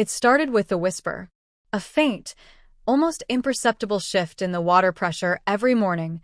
It started with a whisper, a faint, almost imperceptible shift in the water pressure every morning,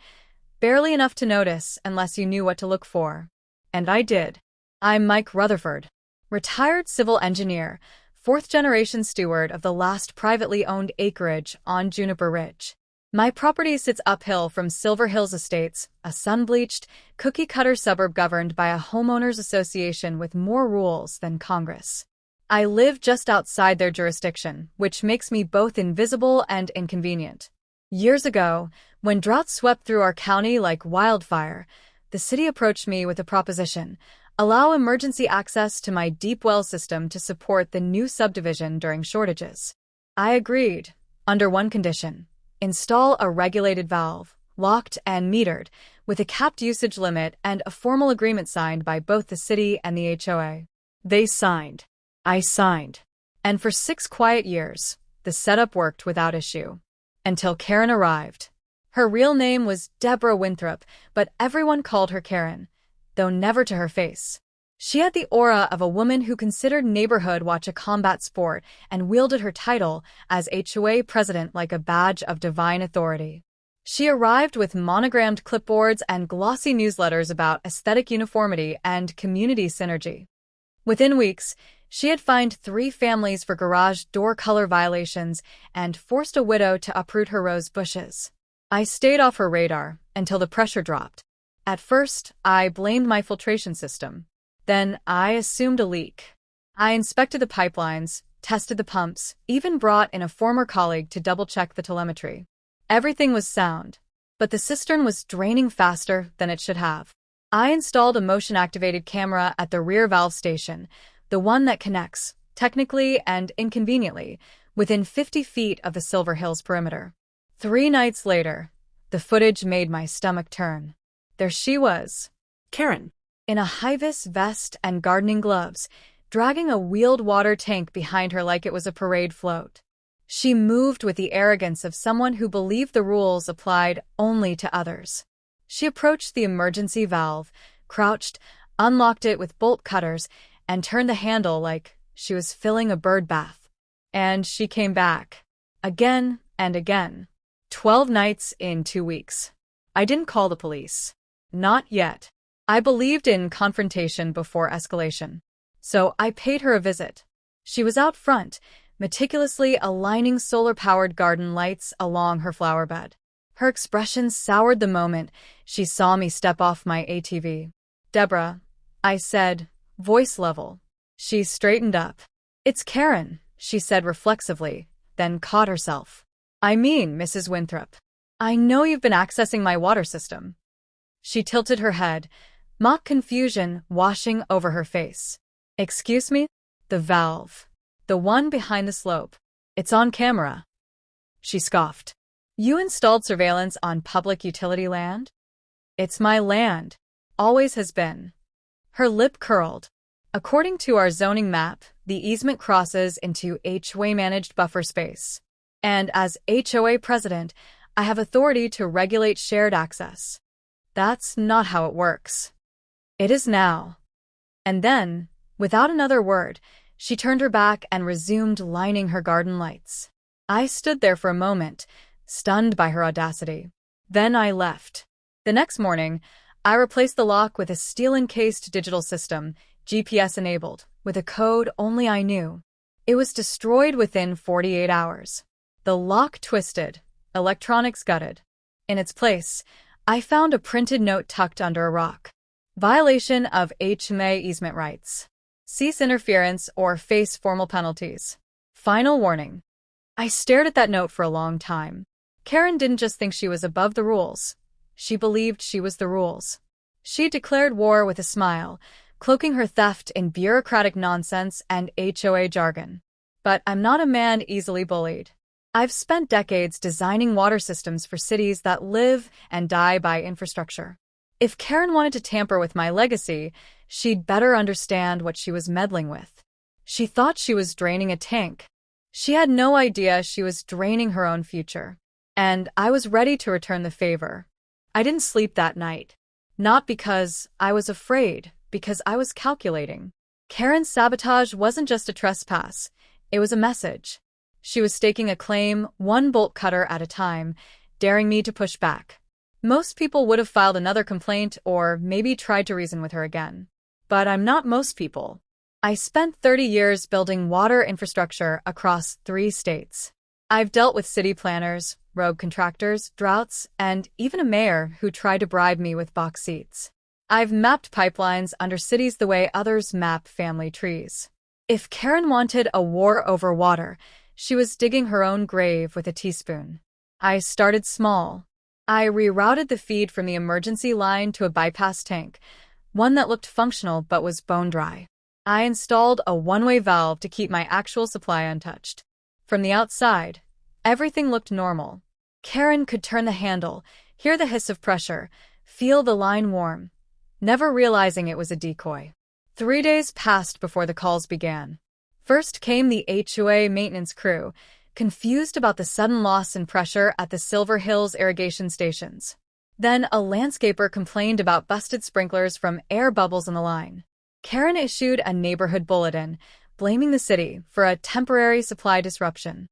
barely enough to notice unless you knew what to look for. And I did. I'm Mike Rutherford, retired civil engineer, fourth-generation steward of the last privately owned acreage on Juniper Ridge. My property sits uphill from Silver Hills Estates, a sun-bleached, cookie-cutter suburb governed by a homeowners association with more rules than Congress. I live just outside their jurisdiction, which makes me both invisible and inconvenient. Years ago, when drought swept through our county like wildfire, the city approached me with a proposition: allow emergency access to my deep well system to support the new subdivision during shortages. I agreed, under one condition: install a regulated valve, locked and metered, with a capped usage limit and a formal agreement signed by both the city and the HOA. They signed. I signed. And for 6 quiet years, the setup worked without issue. Until Karen arrived. Her real name was Deborah Winthrop, but everyone called her Karen, though never to her face. She had the aura of a woman who considered Neighborhood Watch a combat sport and wielded her title as HOA president like a badge of divine authority. She arrived with monogrammed clipboards and glossy newsletters about aesthetic uniformity and community synergy. Within weeks, she had fined 3 families for garage door color violations and forced a widow to uproot her rose bushes. I stayed off her radar until the pressure dropped. At first, I blamed my filtration system. Then I assumed a leak. I inspected the pipelines, tested the pumps, even brought in a former colleague to double-check the telemetry. Everything was sound, but the cistern was draining faster than it should have. I installed a motion-activated camera at the rear valve station, the one that connects, technically and inconveniently, within 50 feet of the Silver Hills perimeter. 3 nights later, the footage made my stomach turn. There she was, Karen, in a high-vis vest and gardening gloves, dragging a wheeled water tank behind her like it was a parade float. She moved with the arrogance of someone who believed the rules applied only to others. She approached the emergency valve, crouched, unlocked it with bolt cutters, and turned the handle like she was filling a bird bath. And she came back. Again and again. 12 nights in 2 weeks. I didn't call the police. Not yet. I believed in confrontation before escalation. So I paid her a visit. She was out front, meticulously aligning solar-powered garden lights along her flower bed. Her expression soured the moment she saw me step off my ATV. "Deborah," I said, voice level. She straightened up. "It's Karen," she said reflexively, then caught herself. "I mean, Mrs. Winthrop. I know you've been accessing my water system." She tilted her head, mock confusion washing over her face. "Excuse me? The valve. The one behind the slope. It's on camera." She scoffed. "You installed surveillance on public utility land?" "It's my land. Always has been." Her lip curled. "According to our zoning map, the easement crosses into HOA-managed buffer space. And as HOA president, I have authority to regulate shared access." "That's not how it works." "It is now." And then, without another word, she turned her back and resumed lining her garden lights. I stood there for a moment, stunned by her audacity. Then I left. The next morning, I replaced the lock with a steel-encased digital system, GPS-enabled, with a code only I knew. It was destroyed within 48 hours. The lock twisted, electronics gutted. In its place, I found a printed note tucked under a rock. "Violation of HMA easement rights. Cease interference or face formal penalties. Final warning." I stared at that note for a long time. Karen didn't just think she was above the rules. She believed she was the rules. She declared war with a smile, cloaking her theft in bureaucratic nonsense and HOA jargon. But I'm not a man easily bullied. I've spent decades designing water systems for cities that live and die by infrastructure. If Karen wanted to tamper with my legacy, she'd better understand what she was meddling with. She thought she was draining a tank. She had no idea she was draining her own future. And I was ready to return the favor. I didn't sleep that night. Not because I was afraid, because I was calculating. Karen's sabotage wasn't just a trespass. It was a message. She was staking a claim, one bolt cutter at a time, daring me to push back. Most people would have filed another complaint or maybe tried to reason with her again. But I'm not most people. I spent 30 years building water infrastructure across 3 states. I've dealt with city planners, rogue contractors, droughts, and even a mayor who tried to bribe me with box seats. I've mapped pipelines under cities the way others map family trees. If Karen wanted a war over water, she was digging her own grave with a teaspoon. I started small. I rerouted the feed from the emergency line to a bypass tank, one that looked functional but was bone dry. I installed a one-way valve to keep my actual supply untouched. From the outside, everything looked normal. Karen could turn the handle, hear the hiss of pressure, feel the line warm, never realizing it was a decoy. 3 days passed before the calls began. First came the HOA maintenance crew, confused about the sudden loss in pressure at the Silver Hills irrigation stations. Then a landscaper complained about busted sprinklers from air bubbles in the line. Karen issued a neighborhood bulletin, blaming the city for a temporary supply disruption.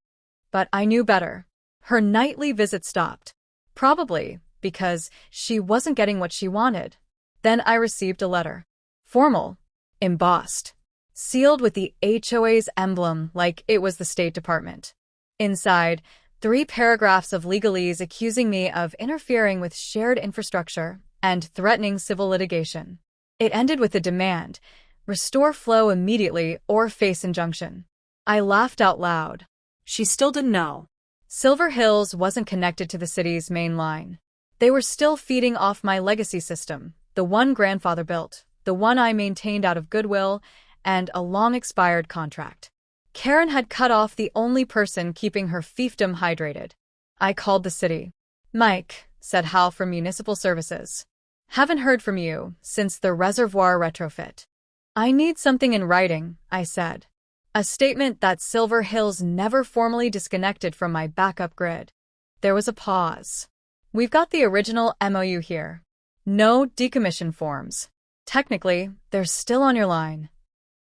But I knew better. Her nightly visit stopped. Probably because she wasn't getting what she wanted. Then I received a letter. Formal, embossed, sealed with the HOA's emblem like it was the State Department. Inside, 3 paragraphs of legalese accusing me of interfering with shared infrastructure and threatening civil litigation. It ended with a demand: restore flow immediately or face injunction. I laughed out loud. She still didn't know. Silver Hills wasn't connected to the city's main line. They were still feeding off my legacy system, the one grandfather built, the one I maintained out of goodwill, and a long-expired contract. Karen had cut off the only person keeping her fiefdom hydrated. I called the city. "Mike," said Hal from Municipal Services. "Haven't heard from you since the reservoir retrofit." "I need something in writing," I said. A statement that Silver Hills never formally disconnected from my backup grid. There was a pause. "We've got the original MOU here. No decommission forms. Technically, they're still on your line."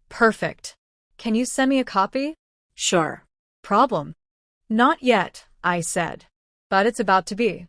"Perfect. Can you send me a copy?" "Sure." "Problem?" "Not yet," I said. "But it's about to be."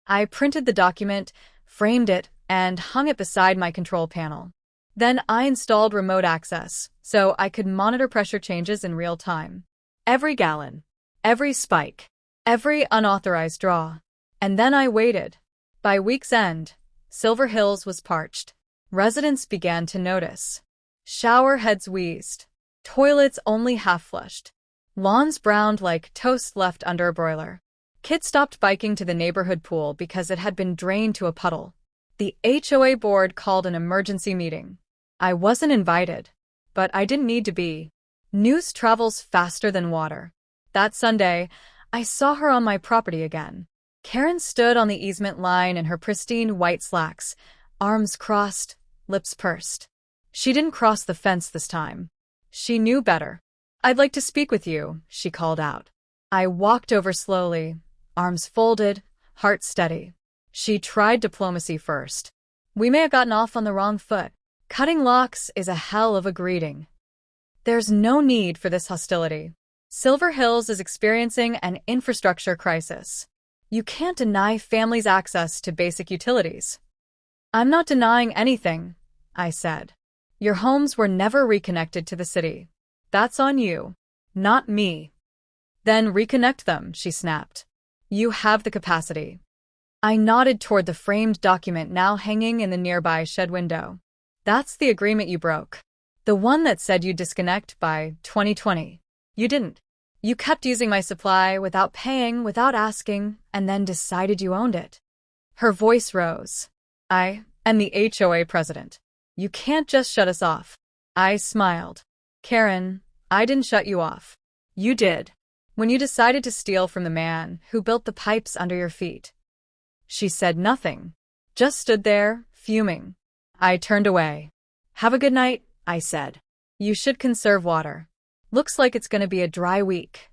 I printed the document, framed it, and hung it beside my control panel. Then I installed remote access, so I could monitor pressure changes in real time. Every gallon, every spike, every unauthorized draw. And then I waited. By week's end, Silver Hills was parched. Residents began to notice. Shower heads wheezed. Toilets only half-flushed. Lawns browned like toast left under a broiler. Kids stopped biking to the neighborhood pool because it had been drained to a puddle. The HOA board called an emergency meeting. I wasn't invited, but I didn't need to be. News travels faster than water. That Sunday, I saw her on my property again. Karen stood on the easement line in her pristine white slacks, arms crossed, lips pursed. She didn't cross the fence this time. She knew better. "I'd like to speak with you," she called out. I walked over slowly, arms folded, heart steady. She tried diplomacy first. "We may have gotten off on the wrong foot. Cutting locks is a hell of a greeting. There's no need for this hostility. Silver Hills is experiencing an infrastructure crisis. You can't deny families access to basic utilities." "I'm not denying anything," I said. "Your homes were never reconnected to the city. That's on you, not me." "Then reconnect them," she snapped. "You have the capacity." I nodded toward the framed document now hanging in the nearby shed window. "That's the agreement you broke. The one that said you'd disconnect by 2020. You didn't. You kept using my supply without paying, without asking, and then decided you owned it." Her voice rose. "I am the HOA president. You can't just shut us off." I smiled. "Karen, I didn't shut you off. You did. When you decided to steal from the man who built the pipes under your feet." She said nothing, just stood there, fuming. I turned away. "Have a good night," I said. "You should conserve water. Looks like it's going to be a dry week."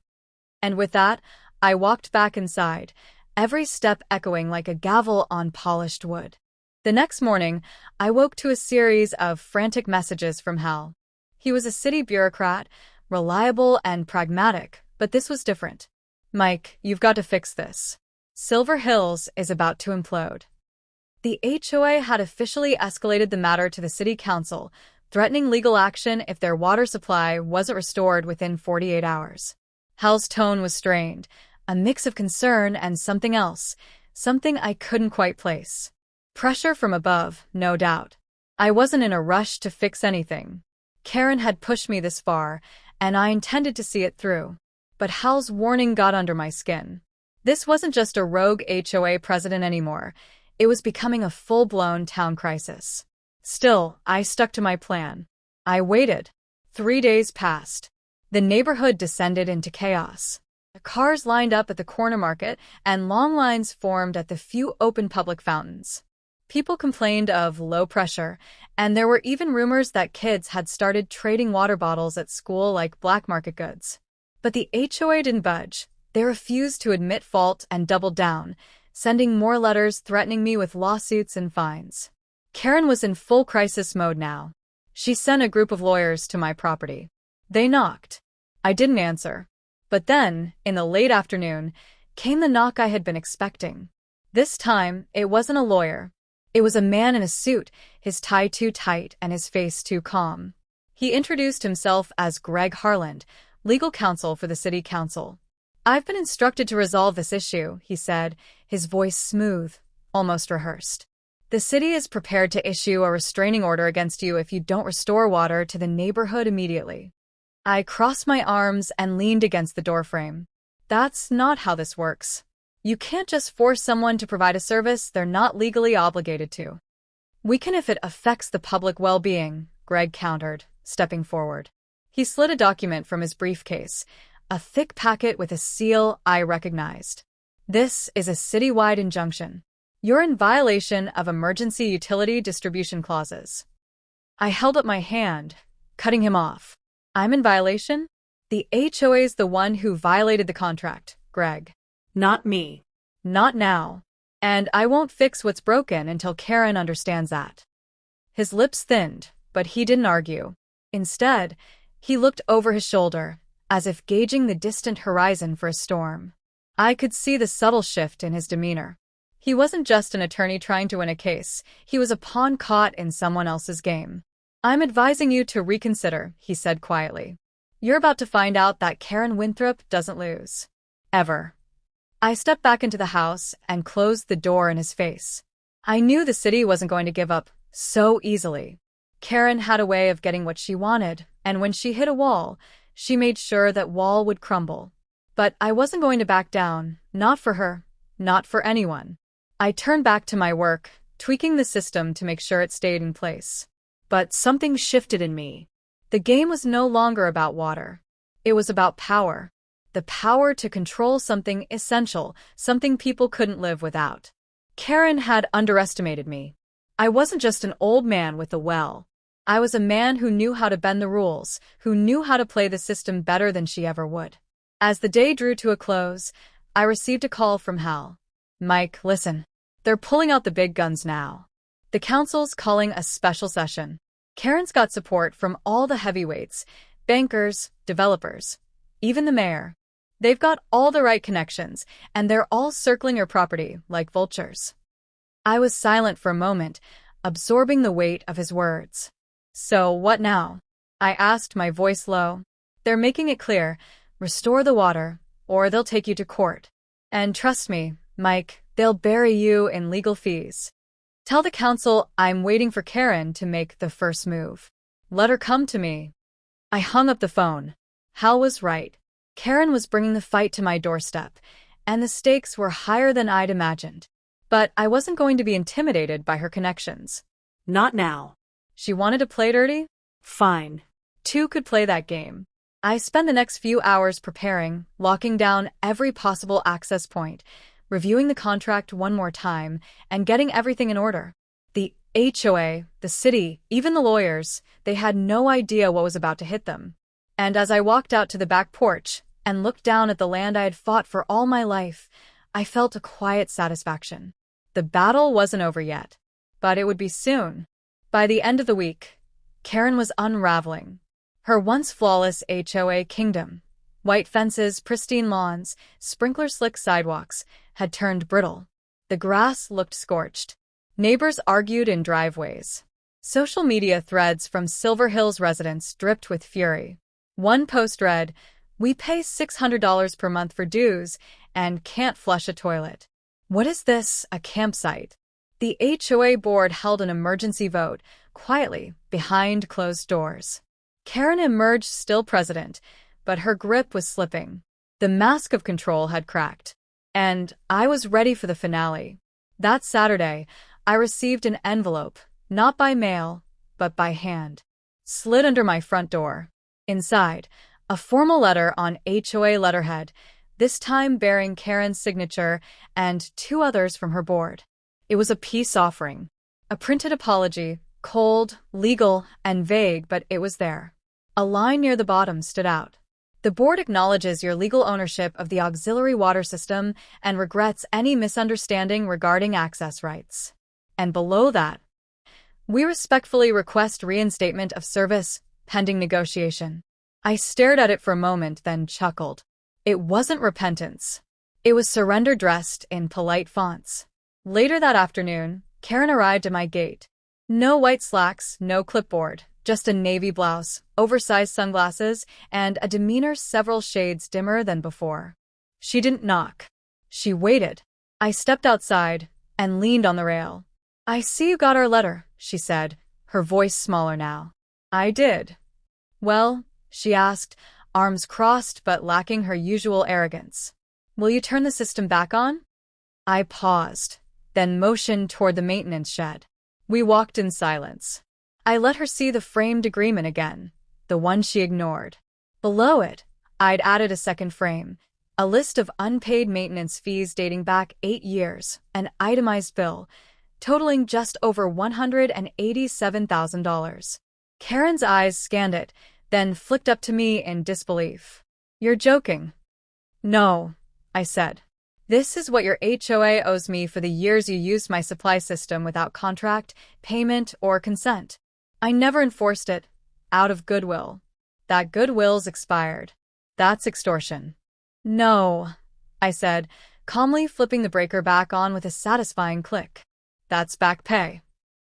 And with that, I walked back inside, every step echoing like a gavel on polished wood. The next morning, I woke to a series of frantic messages from Hal. He was a city bureaucrat, reliable and pragmatic, but this was different. Mike, you've got to fix this. Silver Hills is about to implode. The HOA had officially escalated the matter to the city council, threatening legal action if their water supply wasn't restored within 48 hours. Hal's tone was strained, a mix of concern and something else, something I couldn't quite place. Pressure from above, no doubt. I wasn't in a rush to fix anything. Karen had pushed me this far, and I intended to see it through. But Hal's warning got under my skin. This wasn't just a rogue HOA president anymore. It was becoming a full-blown town crisis. Still, I stuck to my plan. I waited. 3 days passed. The neighborhood descended into chaos. Cars lined up at the corner market, and long lines formed at the few open public fountains. People complained of low pressure, and there were even rumors that kids had started trading water bottles at school like black market goods. But the HOA didn't budge. They refused to admit fault and doubled down, sending more letters threatening me with lawsuits and fines. Karen was in full crisis mode now. She sent a group of lawyers to my property. They knocked. I didn't answer. But then, in the late afternoon, came the knock I had been expecting. This time, it wasn't a lawyer. It was a man in a suit, his tie too tight and his face too calm. He introduced himself as Greg Harland, legal counsel for the city council. "I've been instructed to resolve this issue," he said, his voice smooth, almost rehearsed. "The city is prepared to issue a restraining order against you if you don't restore water to the neighborhood immediately." I crossed my arms and leaned against the doorframe. That's not how this works. You can't just force someone to provide a service they're not legally obligated to. "We can if it affects the public well-being," Greg countered, stepping forward. He slid a document from his briefcase, a thick packet with a seal I recognized. "This is a citywide injunction. You're in violation of emergency utility distribution clauses." I held up my hand, cutting him off. "I'm in violation? The HOA's the one who violated the contract, Greg. Not me. Not now. And I won't fix what's broken until Karen understands that." His lips thinned, but he didn't argue. Instead, he looked over his shoulder, as if gauging the distant horizon for a storm. I could see the subtle shift in his demeanor. He wasn't just an attorney trying to win a case, he was a pawn caught in someone else's game. "I'm advising you to reconsider," he said quietly. "You're about to find out that Karen Winthrop doesn't lose. Ever." I stepped back into the house and closed the door in his face. I knew the city wasn't going to give up so easily. Karen had a way of getting what she wanted, and when she hit a wall, she made sure that wall would crumble. But I wasn't going to back down, not for her, not for anyone. I turned back to my work, tweaking the system to make sure it stayed in place. But something shifted in me. The game was no longer about water. It was about power. The power to control something essential, something people couldn't live without. Karen had underestimated me. I wasn't just an old man with a well. I was a man who knew how to bend the rules, who knew how to play the system better than she ever would. As the day drew to a close, I received a call from Hal. "Mike, listen. They're pulling out the big guns now. The council's calling a special session. Karen's got support from all the heavyweights, bankers, developers, even the mayor. They've got all the right connections, and they're all circling her property like vultures." I was silent for a moment, absorbing the weight of his words. "So what now?" I asked, my voice low. "They're making it clear, restore the water, or they'll take you to court. And trust me, Mike, they'll bury you in legal fees. Tell the council I'm waiting for Karen to make the first move. Let her come to me." I hung up the phone. Hal was right. Karen was bringing the fight to my doorstep, and the stakes were higher than I'd imagined. But I wasn't going to be intimidated by her connections. Not now. She wanted to play dirty? Fine. Two could play that game. I spent the next few hours preparing, locking down every possible access point, reviewing the contract one more time, and getting everything in order. The HOA, the city, even the lawyers, they had no idea what was about to hit them. And as I walked out to the back porch and looked down at the land I had fought for all my life, I felt a quiet satisfaction. The battle wasn't over yet, but it would be soon. By the end of the week, Karen was unraveling. Her once flawless HOA kingdom, white fences, pristine lawns, sprinkler-slick sidewalks, had turned brittle. The grass looked scorched. Neighbors argued in driveways. Social media threads from Silver Hills residents dripped with fury. One post read, "We pay $600 per month for dues and can't flush a toilet. What is this, a campsite?" The HOA board held an emergency vote, quietly, behind closed doors. Karen emerged still president, but her grip was slipping. The mask of control had cracked. And I was ready for the finale. That Saturday, I received an envelope, not by mail, but by hand. Slid under my front door. Inside, a formal letter on HOA letterhead, this time bearing Karen's signature and 2 others from her board. It was a peace offering. A printed apology, cold, legal, and vague, but it was there. A line near the bottom stood out. "The board acknowledges your legal ownership of the auxiliary water system and regrets any misunderstanding regarding access rights." And below that, "We respectfully request reinstatement of service, pending negotiation." I stared at it for a moment, then chuckled. It wasn't repentance. It was surrender dressed in polite fonts. Later that afternoon, Karen arrived at my gate. No white slacks, no clipboard, just a navy blouse, oversized sunglasses, and a demeanor several shades dimmer than before. She didn't knock. She waited. I stepped outside and leaned on the rail. "I see you got our letter," she said, her voice smaller now. "I did." "Well," she asked, arms crossed but lacking her usual arrogance, "will you turn the system back on?" I paused, then motioned toward the maintenance shed. We walked in silence. I let her see the framed agreement again, the one she ignored. Below it, I'd added a second frame, a list of unpaid maintenance fees dating back 8 years, an itemized bill, totaling just over $187,000. Karen's eyes scanned it, then flicked up to me in disbelief. "You're joking." "No," I said. "This is what your HOA owes me for the years you used my supply system without contract, payment, or consent. I never enforced it, out of goodwill. That goodwill's expired. That's extortion." "No," I said, calmly flipping the breaker back on with a satisfying click. "That's back pay."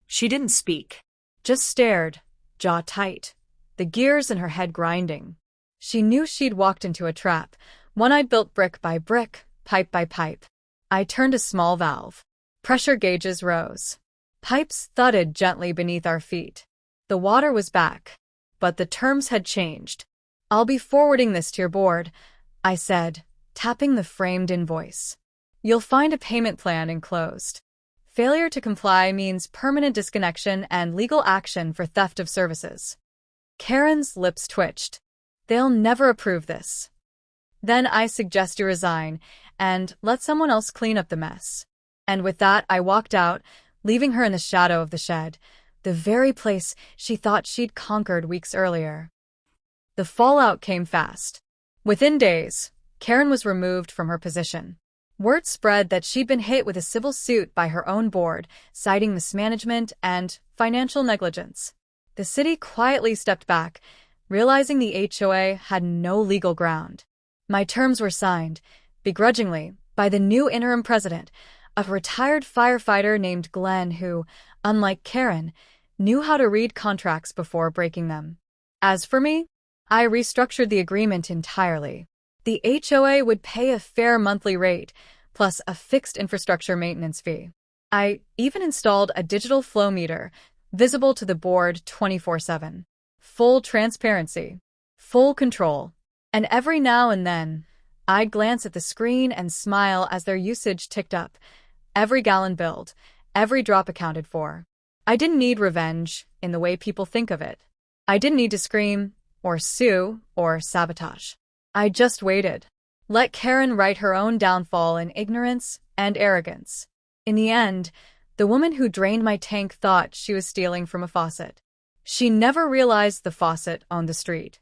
She didn't speak. Just stared, jaw tight, the gears in her head grinding. She knew she'd walked into a trap, one I'd built brick by brick, pipe by pipe. I turned a small valve. Pressure gauges rose. Pipes thudded gently beneath our feet. The water was back, but the terms had changed. "I'll be forwarding this to your board," I said, tapping the framed invoice. "You'll find a payment plan enclosed. Failure to comply means permanent disconnection and legal action for theft of services." Karen's lips twitched. "They'll never approve this." "Then I suggest you resign and let someone else clean up the mess." And with that, I walked out, leaving her in the shadow of the shed, the very place she thought she'd conquered weeks earlier. The fallout came fast. Within days, Karen was removed from her position. Word spread that she'd been hit with a civil suit by her own board, citing mismanagement and financial negligence. The city quietly stepped back, realizing the HOA had no legal ground. My terms were signed, begrudgingly, by the new interim president, a retired firefighter named Glenn who, unlike Karen, knew how to read contracts before breaking them. As for me, I restructured the agreement entirely. The HOA would pay a fair monthly rate, plus a fixed infrastructure maintenance fee. I even installed a digital flow meter, visible to the board 24/7. Full transparency. Full control. And every now and then, I'd glance at the screen and smile as their usage ticked up. Every gallon billed, every drop accounted for. I didn't need revenge in the way people think of it. I didn't need to scream, or sue, or sabotage. I just waited. Let Karen write her own downfall in ignorance and arrogance. In the end, the woman who drained my tank thought she was stealing from a faucet. She never realized the faucet owned the street.